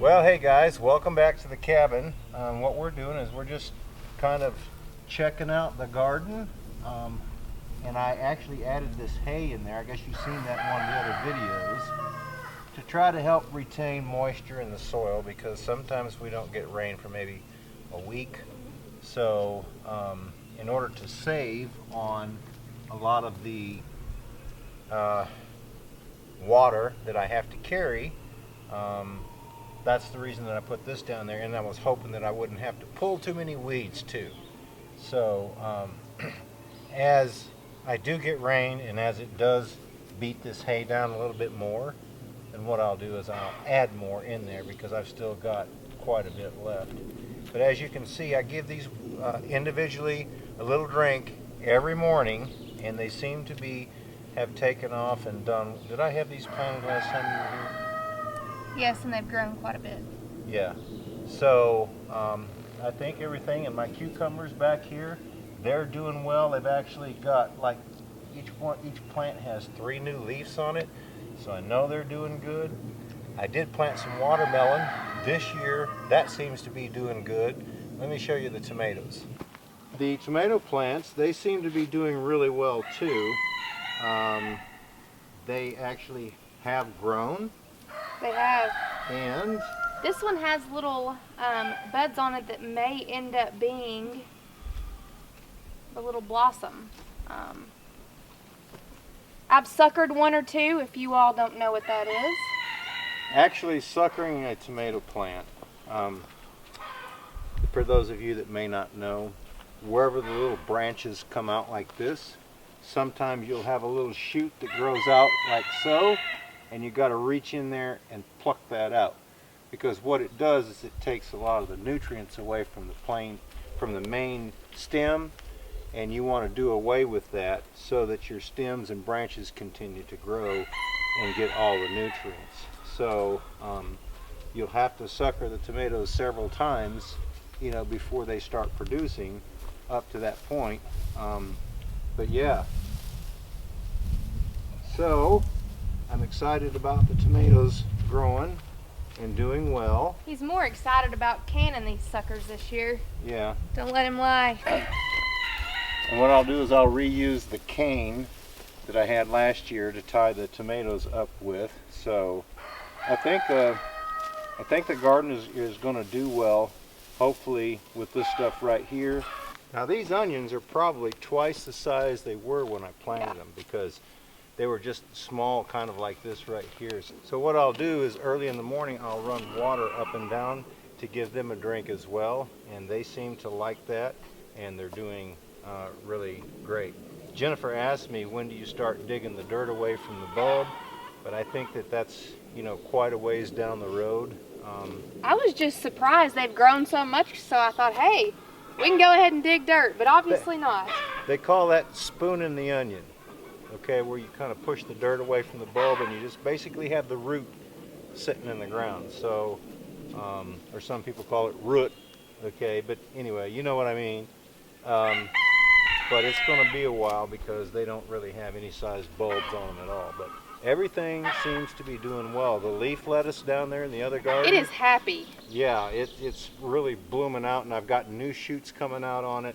Well, hey guys, welcome back to the cabin. What we're doing is we're just kind of checking out the garden. And I actually added this hay in there. I guess you've seen that in one of the other videos, to try to help retain moisture in the soil, because sometimes we don't get rain for maybe a week. So in order to save on a lot of the water that I have to carry, that's the reason that I put this down there, and I was hoping that I wouldn't have to pull too many weeds too. So as I do get rain, and as it does beat this hay down a little bit more, then what I'll do is I'll add more in there, because I've still got quite a bit left. But as you can see, I give these individually a little drink every morning, and they seem to have taken off and done. Did I have these planted last time you were here? Yes, and they've grown quite a bit. Yeah. So I think everything, and my cucumbers back here, they're doing well. They've actually got, like, each plant has 3 new leaves on it, so I know they're doing good. I did plant some watermelon this year. That seems to be doing good. Let me show you the tomatoes. The tomato plants, they seem to be doing really well too. They actually have grown. They have. And This one has little buds on it that may end up being a little blossom. I've suckered 1 or 2, if you all don't know what that is. actually, suckering a tomato plant, for those of you that may not know, wherever the little branches come out like this, sometimes you'll have a little shoot that grows out like so, and you got to reach in there and pluck that out, because what it does is it takes a lot of the nutrients away from the main stem, and you want to do away with that so that your stems and branches continue to grow and get all the nutrients. So you'll have to sucker the tomatoes several times, before they start producing up to that point. But yeah, so I'm excited about the tomatoes growing and doing well. He's more excited about canning these suckers this year. Yeah. Don't let him lie. And what I'll do is I'll reuse the cane that I had last year to tie the tomatoes up with. So I think the garden is going to do well, hopefully, with this stuff right here. Now these onions are probably twice the size they were when I planted them, because they were just small, kind of like this right here. So what I'll do is early in the morning I'll run water up and down to give them a drink as well, and they seem to like that, and they're doing really great. Jennifer asked me, when do you start digging the dirt away from the bulb? But I think that's quite a ways down the road. I was just surprised they've grown so much, so I thought, hey, we can go ahead and dig dirt, but obviously not. They call that spooning the onion, okay, where you kind of push the dirt away from the bulb and you just basically have the root sitting in the ground. So, or some people call it root, okay, but anyway, you know what I mean. But it's going to be a while, because they don't really have any sized bulbs on them at all. But everything seems to be doing well. The leaf lettuce down there in the other garden, It is happy. yeah, it's really blooming out, and I've got new shoots coming out on it.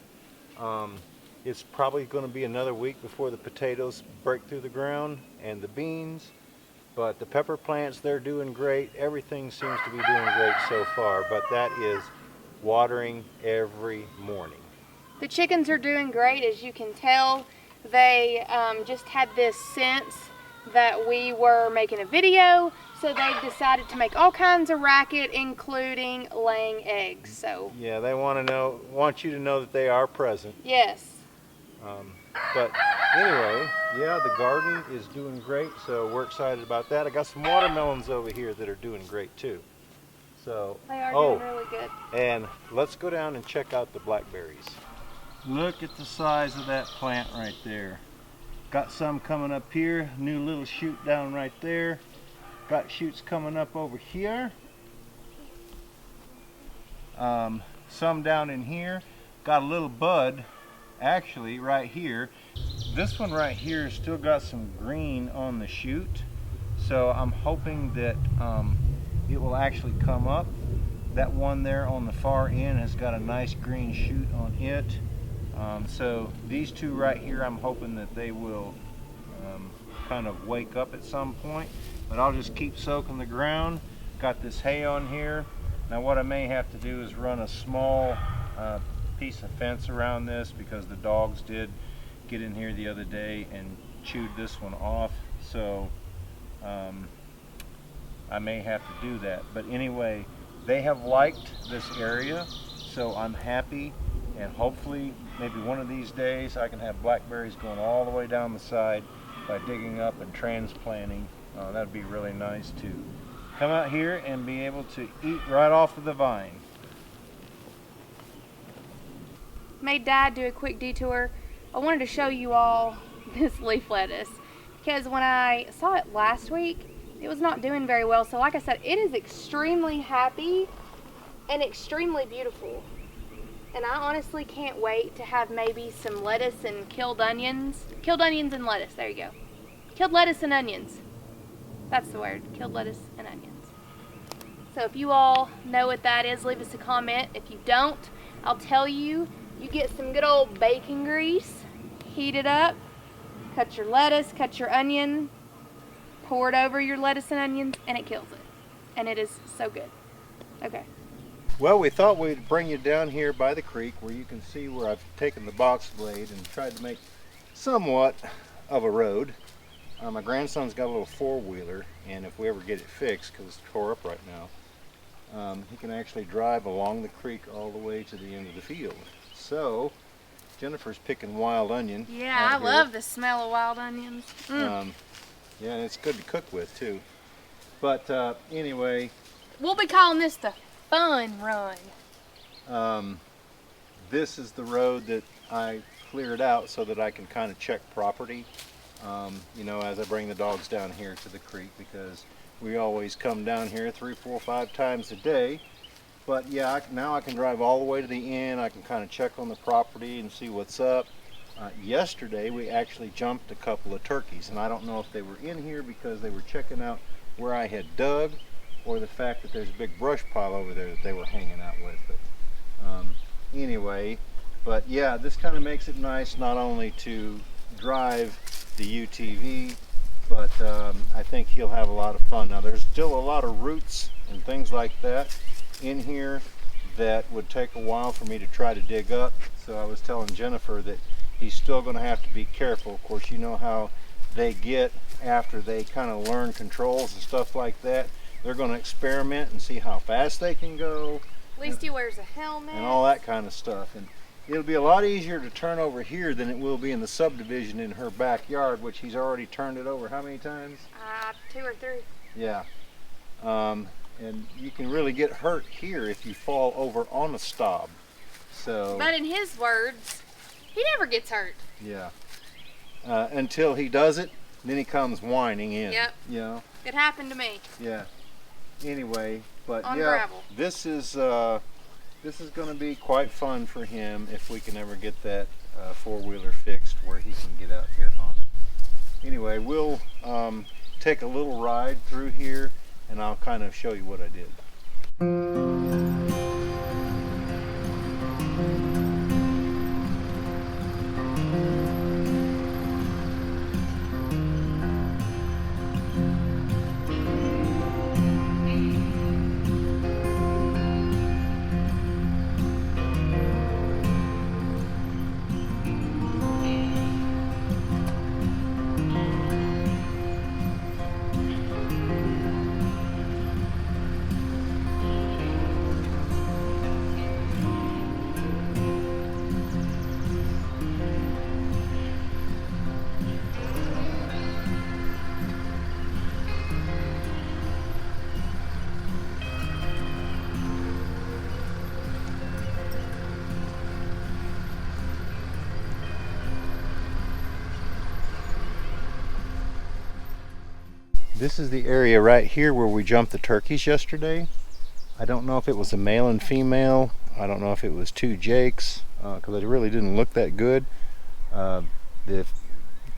It's probably going to be another week before the potatoes break through the ground, and the beans. But the pepper plants, they're doing great. Everything seems to be doing great so far, but that is watering every morning. The chickens are doing great, as you can tell. They just had this sense that we were making a video, so they decided to make all kinds of racket, including laying eggs. So yeah, they want you to know that they are present. yes. But anyway, yeah, the garden is doing great, so we're excited about that. I got some watermelons over here that are doing great too. So They are doing really good. and let's go down and check out the blackberries. Look at the size of that plant right there. Got some coming up here, new little shoot down right there. Got shoots coming up over here. Some down in here. Got a little bud actually right here. This one right here still got some green on the shoot, so I'm hoping that it will actually come up. That one there on the far end has got a nice green shoot on it. So these two right here, I'm hoping that they will kind of wake up at some point. But I'll just keep soaking the ground. Got this hay on here. Now what I may have to do is run a small piece of fence around this, because the dogs did get in here the other day and chewed this one off. So I may have to do that. But anyway, they have liked this area, so I'm happy, and hopefully maybe one of these days I can have blackberries going all the way down the side by digging up and transplanting. That'd be really nice to come out here and be able to eat right off of the vine. Made Dad do a quick detour. I wanted to show you all this leaf lettuce, because when I saw it last week, it was not doing very well. So like I said, it is extremely happy and extremely beautiful. And I honestly can't wait to have maybe some lettuce and killed onions. Killed onions and lettuce, there you go. Killed lettuce and onions. That's the word, killed lettuce and onions. So if you all know what that is, leave us a comment. If you don't, I'll tell you. You get some good old bacon grease, heat it up, cut your lettuce, cut your onion, pour it over your lettuce and onions, and it kills it. And it is so good. Okay. Well, we thought we'd bring you down here by the creek where you can see where I've taken the box blade and tried to make somewhat of a road. My grandson's got a little four-wheeler, and if we ever get it fixed, because it's tore up right now, he can actually drive along the creek all the way to the end of the field. So Jennifer's picking wild onion. Yeah, I love the smell of wild onions. Yeah, and it's good to cook with too. But anyway, we'll be calling this the fun run. This is the road that I cleared out so that I can kind of check property, you know, as I bring the dogs down here to the creek, because we always come down here 3, 4, 5 times a day. But yeah, now I can drive all the way to the end. I can kind of check on the property and see what's up. Yesterday we actually jumped a couple of turkeys, and I don't know if they were in here because they were checking out where I had dug, or the fact that there's a big brush pile over there that they were hanging out with. But anyway, but yeah, this kind of makes it nice not only to drive the UTV, but I think he'll have a lot of fun. Now there's still a lot of roots and things like that in here that would take a while for me to try to dig up. So I was telling Jennifer that he's still going to have to be careful. Of course, you know how they get after they kind of learn controls and stuff like that. They're going to experiment and see how fast they can go. At least he wears a helmet. And all that kind of stuff. And it'll be a lot easier to turn over here than it will be in the subdivision in her backyard, which he's already turned it over how many times? 2 or 3. Yeah. And you can really get hurt here if you fall over on a stub. So. But in his words, he never gets hurt. Yeah. Until he does it, then he comes whining in. Yep. You know? It happened to me. Yeah. Anyway, but on yeah, gravel. This is going to be quite fun for him if we can ever get that four-wheeler fixed where he can get out here on it. Anyway, we'll take a little ride through here, and I'll kind of show you what I did. This is the area right here where we jumped the turkeys yesterday. I don't know if it was a male and female. I don't know if it was 2 jakes, because it really didn't look that good. The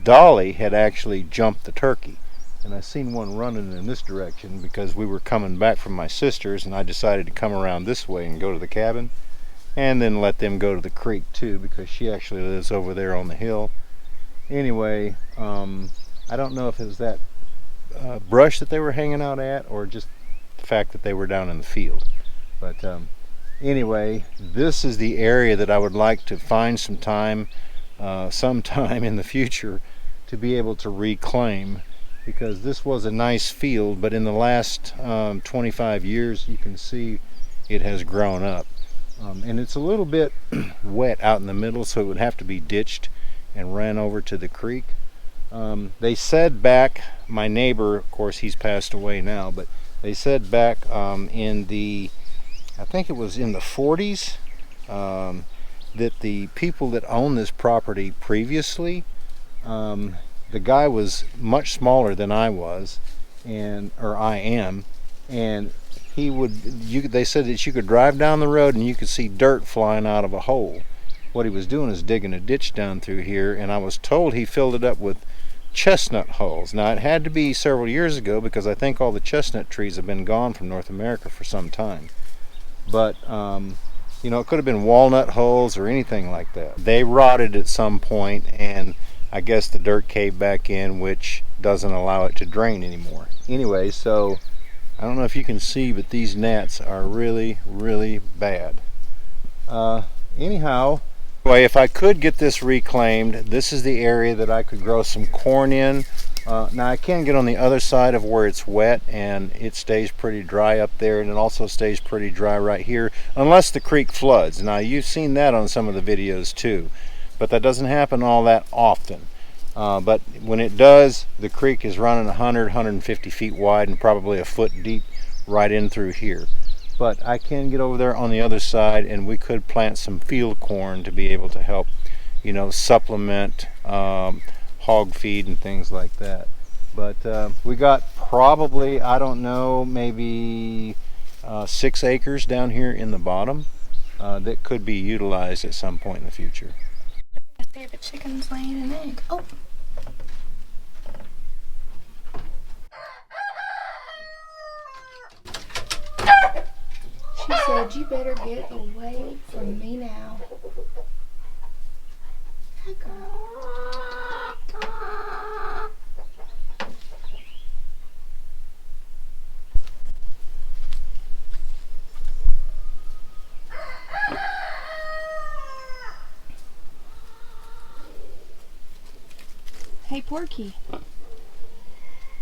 Dolly had actually jumped the turkey. and I seen one running in this direction because we were coming back from my sister's, and I decided to come around this way and go to the cabin, and then let them go to the creek too, because she actually lives over there on the hill. Anyway, I don't know if it was that brush that they were hanging out at, or just the fact that they were down in the field. But anyway, this is the area that I would like to find some time, sometime in the future, to be able to reclaim, because this was a nice field, but in the last 25 years you can see it has grown up. And it's a little bit wet out in the middle, so it would have to be ditched and ran over to the creek. They said back, my neighbor, of course he's passed away now, but they said back in the, I think it was in the 40s, that the people that owned this property previously, the guy was much smaller than I was, or I am, and they said that you could drive down the road and you could see dirt flying out of a hole. What he was doing is digging a ditch down through here, and I was told he filled it up with chestnut hulls. Now, it had to be several years ago, because I think all the chestnut trees have been gone from North America for some time. But you know, it could have been walnut hulls or anything like that. They rotted at some point, and I guess the dirt caved back in, which doesn't allow it to drain anymore. Anyway, so I don't know if you can see, but these gnats are really, really bad. Anyhow, if I could get this reclaimed, this is the area that I could grow some corn in. Now I can get on the other side of where it's wet, and it stays pretty dry up there, and it also stays pretty dry right here, unless the creek floods. Now you've seen that on some of the videos too, but that doesn't happen all that often. But when it does, the creek is running 150 feet wide and probably a foot deep right in through here. But I can get over there on the other side, and we could plant some field corn to be able to help, you know, supplement hog feed and things like that. But we got probably, I don't know, maybe 6 acres down here in the bottom that could be utilized at some point in the future. I see if a chicken's laying an egg. Oh. She said, "You better get away from me now." Hi, girl. Hey, Porky.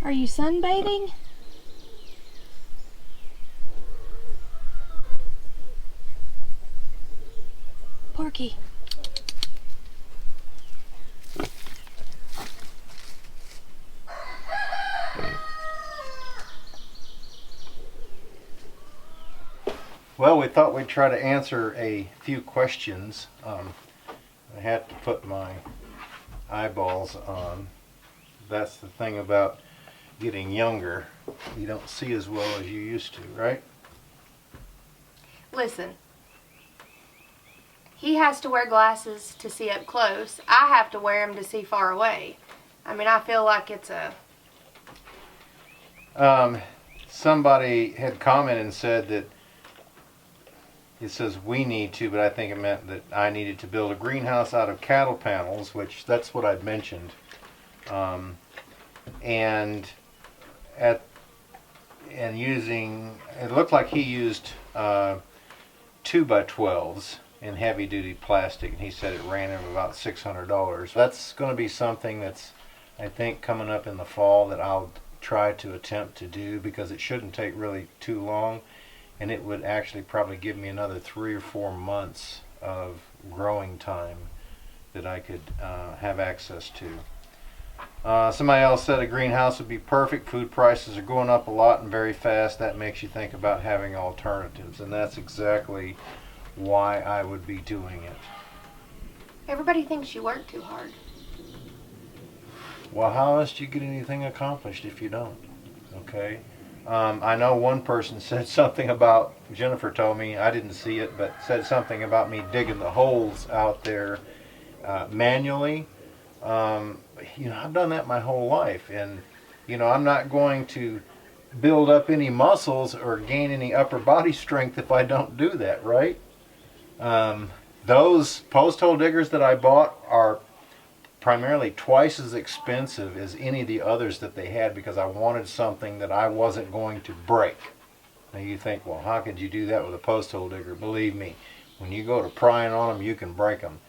Are you sunbathing? Porky. Well, we thought we'd try to answer a few questions. I had to put my eyeballs on. That's the thing about getting younger. You don't see as well as you used to, right? Listen. He has to wear glasses to see up close. I have to wear them to see far away. I mean, I feel like it's a... Somebody had commented and said that it says we need to, but I think it meant that I needed to build a greenhouse out of cattle panels, which that's what I'd mentioned. And using, it looked like he used 2x12s in heavy duty plastic, and he said it ran him about $600. That's going to be something that's, I think, coming up in the fall that I'll try to attempt to do, because it shouldn't take really too long, and it would actually probably give me another 3 or 4 months of growing time that I could have access to. Somebody else said a greenhouse would be perfect. Food prices are going up a lot and very fast. That makes you think about having alternatives, and that's exactly why I would be doing it. Everybody thinks you work too hard. Well, how else do you get anything accomplished if you don't? Okay. I know one person said something about, Jennifer told me, I didn't see it, but said something about me digging the holes out there manually. You know, I've done that my whole life, and You know, I'm not going to build up any muscles or gain any upper body strength if I don't do that, right? Those post hole diggers that I bought are primarily twice as expensive as any of the others that they had because I wanted something that I wasn't going to break. Now you think, well, how could you do that with a post hole digger? Believe me, when you go to prying on them, you can break them.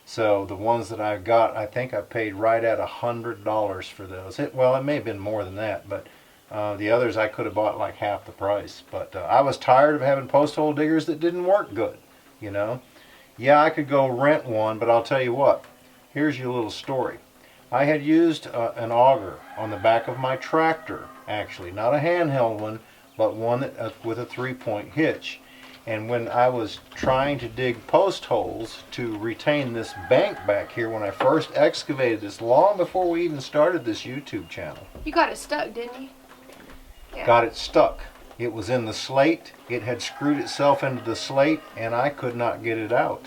So the ones that I've got, I think I paid right at $100 for those. Well, it may have been more than that, but the others I could have bought like half the price. But I was tired of having post hole diggers that didn't work good, you know. Yeah, I could go rent one, but I'll tell you what. Here's your little story. I had used an auger on the back of my tractor, actually, not a handheld one, but one that, with a 3-point hitch. And when I was trying to dig post holes to retain this bank back here, when I first excavated this, long before we even started this YouTube channel. You got it stuck, didn't you? Yeah. Got it stuck. It was in the slate. It had screwed itself into the slate, and I could not get it out.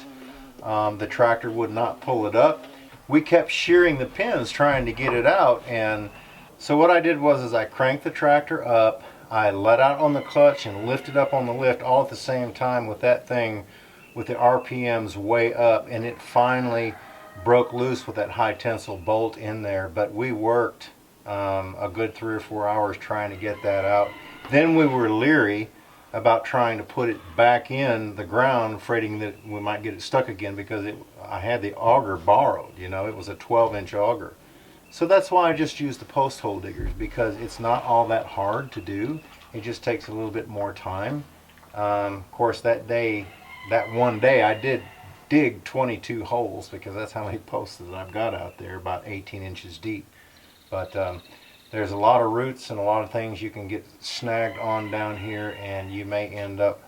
The tractor would not pull it up. We kept shearing the pins trying to get it out, and so what I did was I cranked the tractor up, I let out on the clutch and lifted up on the lift all at the same time with that thing with the RPMs way up, and it finally broke loose with that high tensile bolt in there. But we worked a good 3 or 4 hours trying to get that out. Then we were leery about trying to put it back in the ground, afraid that we might get it stuck again because I had the auger borrowed, you know, it was a 12-inch auger. So that's why I just use the post hole diggers, because it's not all that hard to do. It just takes a little bit more time. Of course, that one day, I did dig 22 holes because that's how many posts that I've got out there, about 18 inches deep. But there's a lot of roots and a lot of things you can get snagged on down here, and you may end up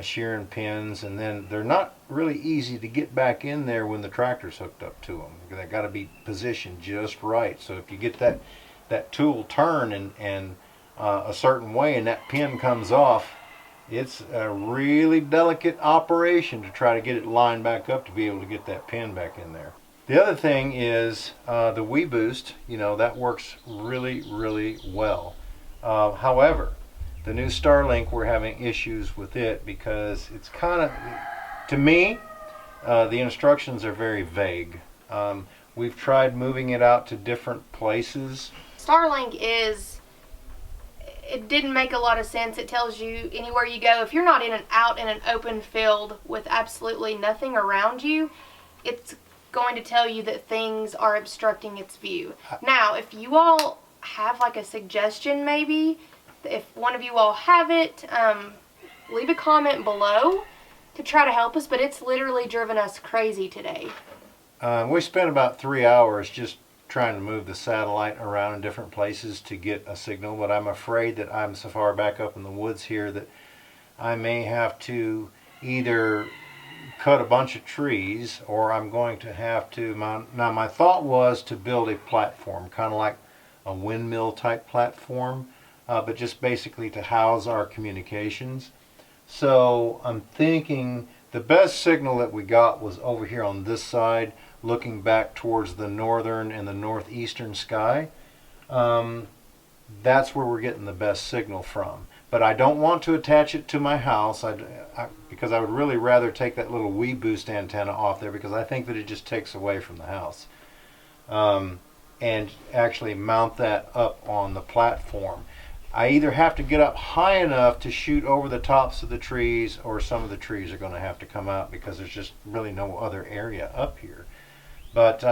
shearing pins, and then they're not really easy to get back in there when the tractor's hooked up to them. They've got to be positioned just right. So if you get that tool turn and a certain way and that pin comes off, it's a really delicate operation to try to get it lined back up to be able to get that pin back in there. The other thing is the Wii Boost, you know, that works really, really well. However, the new Starlink, we're having issues with it because it's kind of, to me, the instructions are very vague. We've tried moving it out to different places. Starlink it didn't make a lot of sense. It tells you anywhere you go. If you're not out in an open field with absolutely nothing around you, it's going to tell you that things are obstructing its view. Now, if you all have like a suggestion, maybe, if one of you all have it, leave a comment below to try to help us, but it's literally driven us crazy today. We spent about 3 hours just trying to move the satellite around in different places to get a signal, but I'm afraid that I'm so far back up in the woods here that I may have to either cut a bunch of trees, or I'm going to have to, now my thought was to build a platform, kind of like a windmill type platform, but just basically to house our communications. So I'm thinking the best signal that we got was over here on this side, looking back towards the northern and the northeastern sky. That's where we're getting the best signal from. But I don't want to attach it to my house because I would really rather take that little Wii Boost antenna off there, because I think that it just takes away from the house. And actually mount that up on the platform. I either have to get up high enough to shoot over the tops of the trees, or some of the trees are going to have to come out because there's just really no other area up here. But,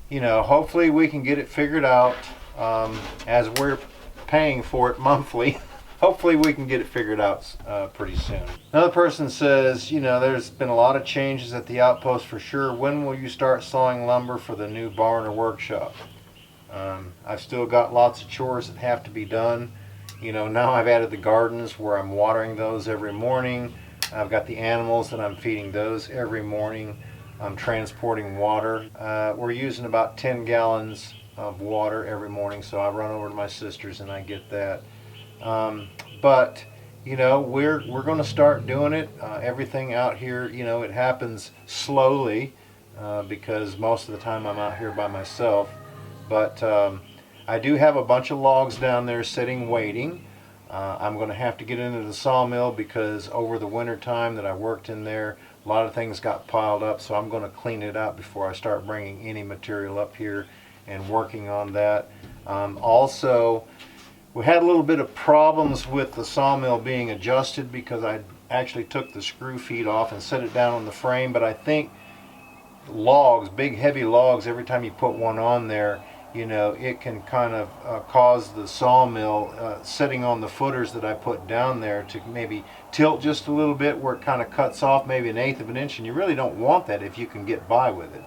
you know, hopefully we can get it figured out as we're paying for it monthly. Hopefully we can get it figured out pretty soon. Another person says, you know, there's been a lot of changes at the Outpost for sure. When will you start sawing lumber for the new barn or workshop? I've still got lots of chores that have to be done. You know, now I've added the gardens where I'm watering those every morning. I've got the animals that I'm feeding those every morning. I'm transporting water. We're using about 10 gallons of water every morning, so I run over to my sister's and I get that. But you know, we're going to start doing it. Everything out here, you know, it happens slowly because most of the time I'm out here by myself. But I do have a bunch of logs down there sitting waiting. I'm going to have to get into the sawmill because over the winter time that I worked in there, a lot of things got piled up, so I'm going to clean it up before I start bringing any material up here and working on that. Also, we had a little bit of problems with the sawmill being adjusted because I actually took the screw feet off and set it down on the frame, but I think logs, big heavy logs, every time you put one on there, you know, it can kind of cause the sawmill sitting on the footers that I put down there to maybe tilt just a little bit where it kind of cuts off maybe 1/8 of an inch, and you really don't want that if you can get by with it.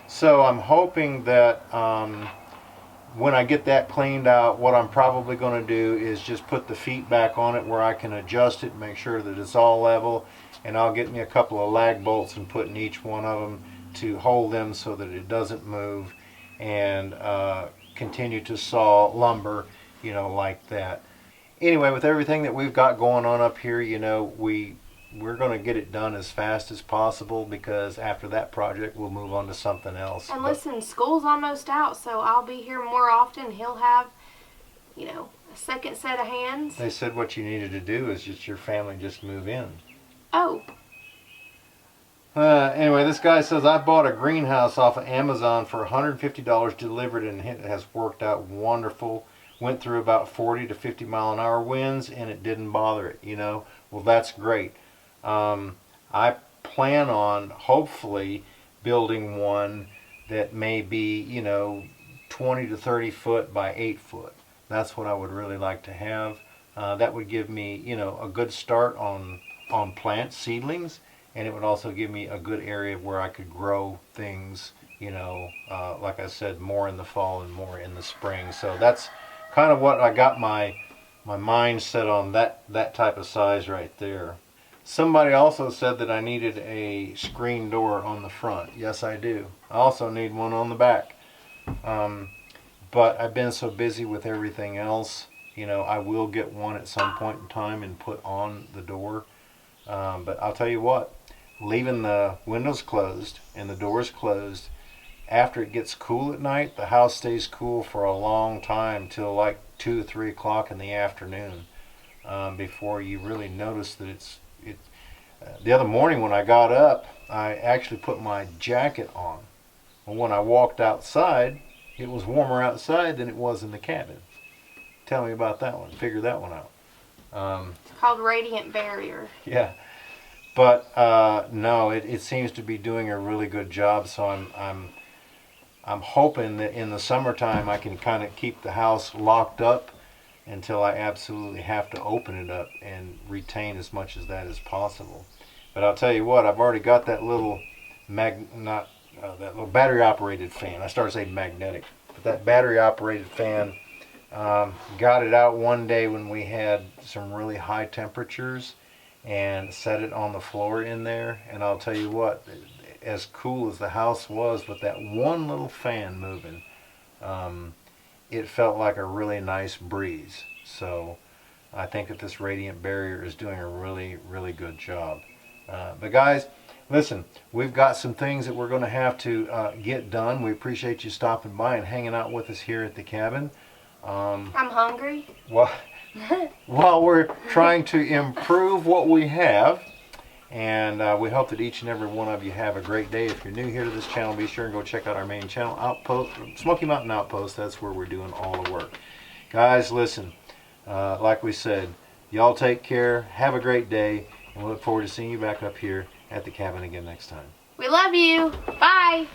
So I'm hoping that when I get that cleaned out, what I'm probably going to do is just put the feet back on it where I can adjust it, make sure that it's all level, and I'll get me a couple of lag bolts and put in each one of them to hold them so that it doesn't move, and continue to saw lumber, you know, like that. Anyway, with everything that we've got going on up here, you know, we're going to get it done as fast as possible because after that project we'll move on to something else. And listen, school's almost out, so I'll be here more often. He'll have, you know, a second set of hands. They said what you needed to do is just your family just move in. Oh. Anyway, this guy says, I bought a greenhouse off of Amazon for $150 delivered, and it has worked out wonderful. Went through about 40 to 50 mile an hour winds and it didn't bother it, you know. Well, that's great. I plan on hopefully building one that may be, you know, 20 to 30 foot by 8 foot. That's what I would really like to have. That would give me, you know, a good start on plant seedlings, and it would also give me a good area where I could grow things, you know, like I said, more in the fall and more in the spring. So that's kind of what I got my mind set on, that type of size right there. Somebody also said that I needed a screen door on the front. Yes, I do. I also need one on the back. But I've been so busy with everything else, you know, I will get one at some point in time and put on the door. But I'll tell you what, leaving the windows closed and the doors closed, after it gets cool at night, the house stays cool for a long time, till like 2 or 3 o'clock in the afternoon, before you really notice that it's the other morning when I got up, I actually put my jacket on. Well, when I walked outside, it was warmer outside than it was in the cabin. Tell me about that one. Figure that one out. It's called Radiant Barrier. Yeah. But no, it seems to be doing a really good job. So I'm hoping that in the summertime I can kind of keep the house locked up until I absolutely have to open it up and retain as much as that as possible. But I'll tell you what, I've already got that little that little battery operated fan. I started saying magnetic, but that battery operated fan, got it out one day when we had some really high temperatures and set it on the floor in there, and I'll tell you what, as cool as the house was with that one little fan moving, it felt like a really nice breeze. So I think that this Radiant Barrier is doing a really, really good job. But guys, listen, we've got some things that we're going to have to get done. We appreciate you stopping by and hanging out with us here at the cabin. I'm hungry. While we're trying to improve what we have, and we hope that each and every one of you have a great day. If you're new here to this channel, be sure and go check out our main channel, Outpost, Smoky Mountain Outpost. That's where we're doing all the work. Guys, listen, like we said, y'all take care, have a great day, and we look forward to seeing you back up here at the cabin again next time. We love you. Bye.